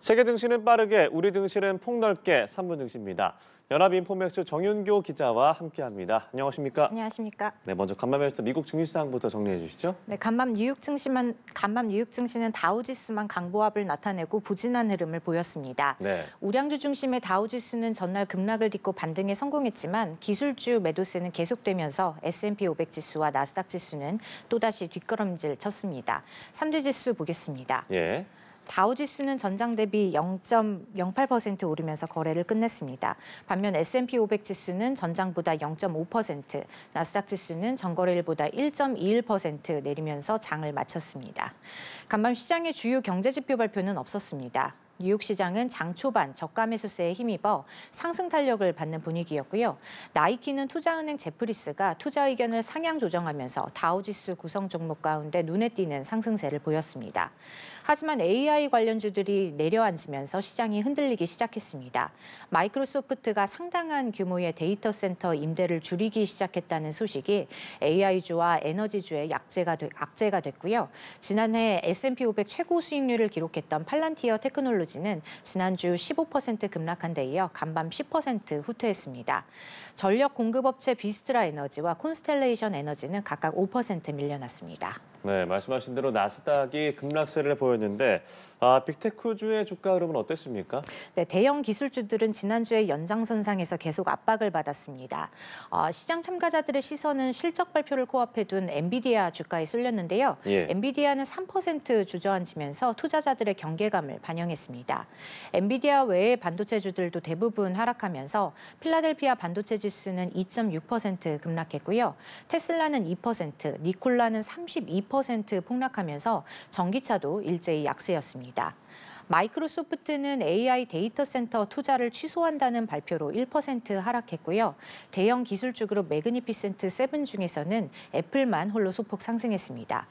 세계 증시는 빠르게, 우리 증시는 폭넓게 3분 증시입니다. 연합인포맥스 정윤교 기자와 함께합니다. 안녕하십니까? 안녕하십니까? 네, 먼저 간밤에서 미국 증시 상황부터 정리해 주시죠. 네, 간밤 뉴욕 증시는 다우지수만 강보합을 나타내고 부진한 흐름을 보였습니다. 네. 우량주 중심의 다우지수는 전날 급락을 딛고 반등에 성공했지만 기술주 매도세는 계속되면서 S&P 500 지수와 나스닥 지수는 또다시 뒷걸음질 쳤습니다. 3대 지수 보겠습니다. 예. 다우지수는 전장 대비 0.08% 오르면서 거래를 끝냈습니다. 반면 S&P 500 지수는 전장보다 0.5%, 나스닥 지수는 전거래일보다 1.21% 내리면서 장을 마쳤습니다. 간밤 시장의 주요 경제지표 발표는 없었습니다. 뉴욕 시장은 장 초반 저가 매수세에 힘입어 상승 탄력을 받는 분위기였고요. 나이키는 투자은행 제프리스가 투자 의견을 상향 조정하면서 다우지수 구성 종목 가운데 눈에 띄는 상승세를 보였습니다. 하지만 AI 관련주들이 내려앉으면서 시장이 흔들리기 시작했습니다. 마이크로소프트가 상당한 규모의 데이터 센터 임대를 줄이기 시작했다는 소식이 AI주와 에너지주의 악재가 됐고요. 지난해 S&P 500 최고 수익률을 기록했던 팔란티어 테크놀로지는 지난주 15% 급락한 데 이어 간밤 10% 후퇴했습니다. 전력 공급업체 비스트라 에너지와 콘스텔레이션 에너지는 각각 5% 밀려났습니다. 네, 말씀하신 대로 나스닥이 급락세를 보였는데 빅테크주의 주가 흐름은 어땠습니까? 네, 대형 기술주들은 지난주에 연장선상에서 계속 압박을 받았습니다. 시장 참가자들의 시선은 실적 발표를 코앞에 둔 엔비디아 주가에 쏠렸는데요. 예. 엔비디아는 3% 주저앉으면서 투자자들의 경계감을 반영했습니다. 엔비디아 외의 반도체주들도 대부분 하락하면서 필라델피아 반도체 지수는 2.6% 급락했고요. 테슬라는 2%, 니콜라는 32% 폭락하면서 전기차도 일제히 약세였습니다. 마이크로소프트는 AI 데이터 센터 투자를 취소한다는 발표로 1% 하락했고요. 대형 기술주 그룹 매그니피센트 7 중에서는 애플만 홀로 소폭 상승했습니다.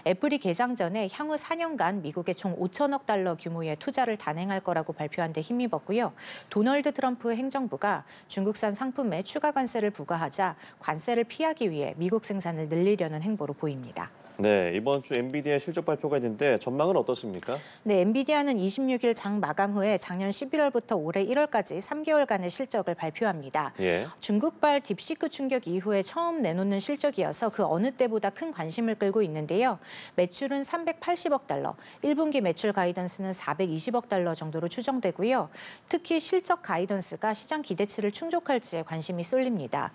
애플이 개장 전에 향후 4년간 미국에 총 5천억 달러 규모의 투자를 단행할 거라고 발표한 데 힘입었고요. 도널드 트럼프 행정부가 중국산 상품에 추가 관세를 부과하자 관세를 피하기 위해 미국 생산을 늘리려는 행보로 보입니다. 네, 이번 주 엔비디아 실적 발표가 있는데 전망은 어떻습니까? 네, 엔비디아는 26일 장 마감 후에 작년 11월부터 올해 1월까지 3개월간의 실적을 발표합니다. 예. 중국발 딥시크 충격 이후에 처음 내놓는 실적이어서 그 어느 때보다 큰 관심을 끌고 있는데요. 매출은 380억 달러, 1분기 매출 가이던스는 420억 달러 정도로 추정되고요. 특히 실적 가이던스가 시장 기대치를 충족할지에 관심이 쏠립니다.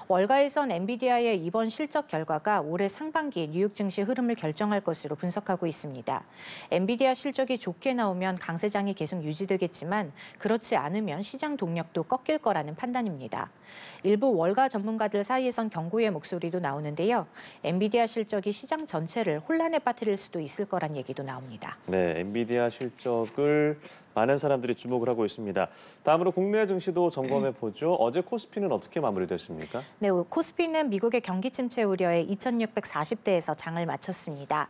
월가에선 엔비디아의 이번 실적 결과가 올해 상반기 뉴욕 증시 흐름을 결정할 것으로 분석하고 있습니다. 엔비디아 실적이 좋게 나오면 강세장이 계속 유지되겠지만 그렇지 않으면 시장 동력도 꺾일 거라는 판단입니다. 일부 월가 전문가들 사이에선 경고의 목소리도 나오는데요. 엔비디아 실적이 시장 전체를 혼란에 빠뜨릴 수도 있을 거란 얘기도 나옵니다. 네, 엔비디아 실적을 많은 사람들이 주목을 하고 있습니다. 다음으로 국내 증시도 점검해 보죠. 어제 코스피는 어떻게 마무리됐습니까? 네, 코스피는 미국의 경기 침체 우려에 2,640대에서 장을 마쳤습니다.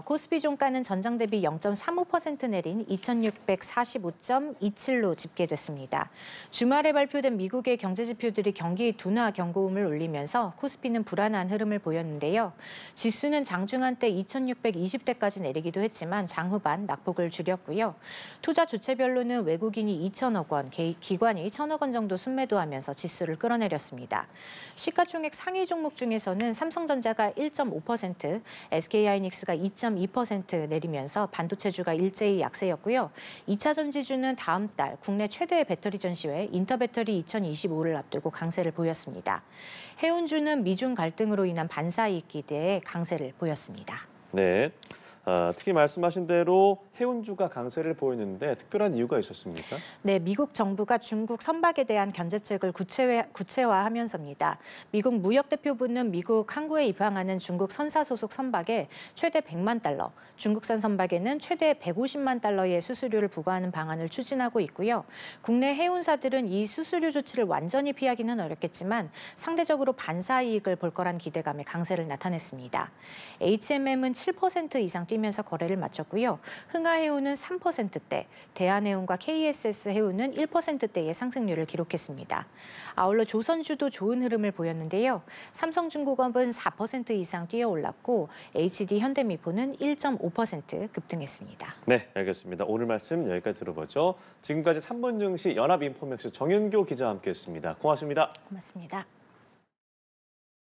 코스피 종가는 전장 대비 0.35% 내린 2,645.27로 집계됐습니다. 주말에 발표된 미국의 경제 지표들이 경기 둔화 경고음을 울리면서 코스피는 불안한 흐름을 보였는데요. 지수는 장중 한때 2,620대까지 내리기도 했지만 장후반 낙폭을 줄였고요. 투자 주체별로는 외국인이 2천억 원, 기관이 1,000억 원 정도 순매도하면서 지수를 끌어내렸습니다. 시가총액 상위 종목 중에서는 삼성전자가 1.5%, SK하이닉스가 2.2% 내리면서 반도체주가 일제히 약세였고요. 2차 전지주는 다음 달 국내 최대 배터리 전시회 인터배터리 2025를 앞두고 강세를 보였습니다. 해운주는 미중 갈등으로 인한 반사이익 기대에 강세를 보였습니다. 네. 특히 말씀하신 대로 해운주가 강세를 보이는데 특별한 이유가 있었습니까? 네, 미국 정부가 중국 선박에 대한 견제책을 구체화하면서입니다. 미국 무역대표부는 미국 항구에 입항하는 중국 선사 소속 선박에 최대 100만 달러, 중국산 선박에는 최대 150만 달러의 수수료를 부과하는 방안을 추진하고 있고요. 국내 해운사들은 이 수수료 조치를 완전히 피하기는 어렵겠지만 상대적으로 반사이익을 볼 거란 기대감에 강세를 나타냈습니다. HMM은 7% 이상 빠지면서 거래를 마쳤고요. 흥하해운은 3%대, 대한해운과 KSS 해운은 1%대의 상승률을 기록했습니다. 아울러 조선주도 좋은 흐름을 보였는데요. 삼성중공업은 4% 이상 뛰어올랐고 HD 현대미포는 1.5% 급등했습니다. 네, 알겠습니다. 오늘 말씀 여기까지 들어보죠. 지금까지 3분 증시 연합인포맥스 정윤교 기자와 함께했습니다. 고맙습니다. 고맙습니다.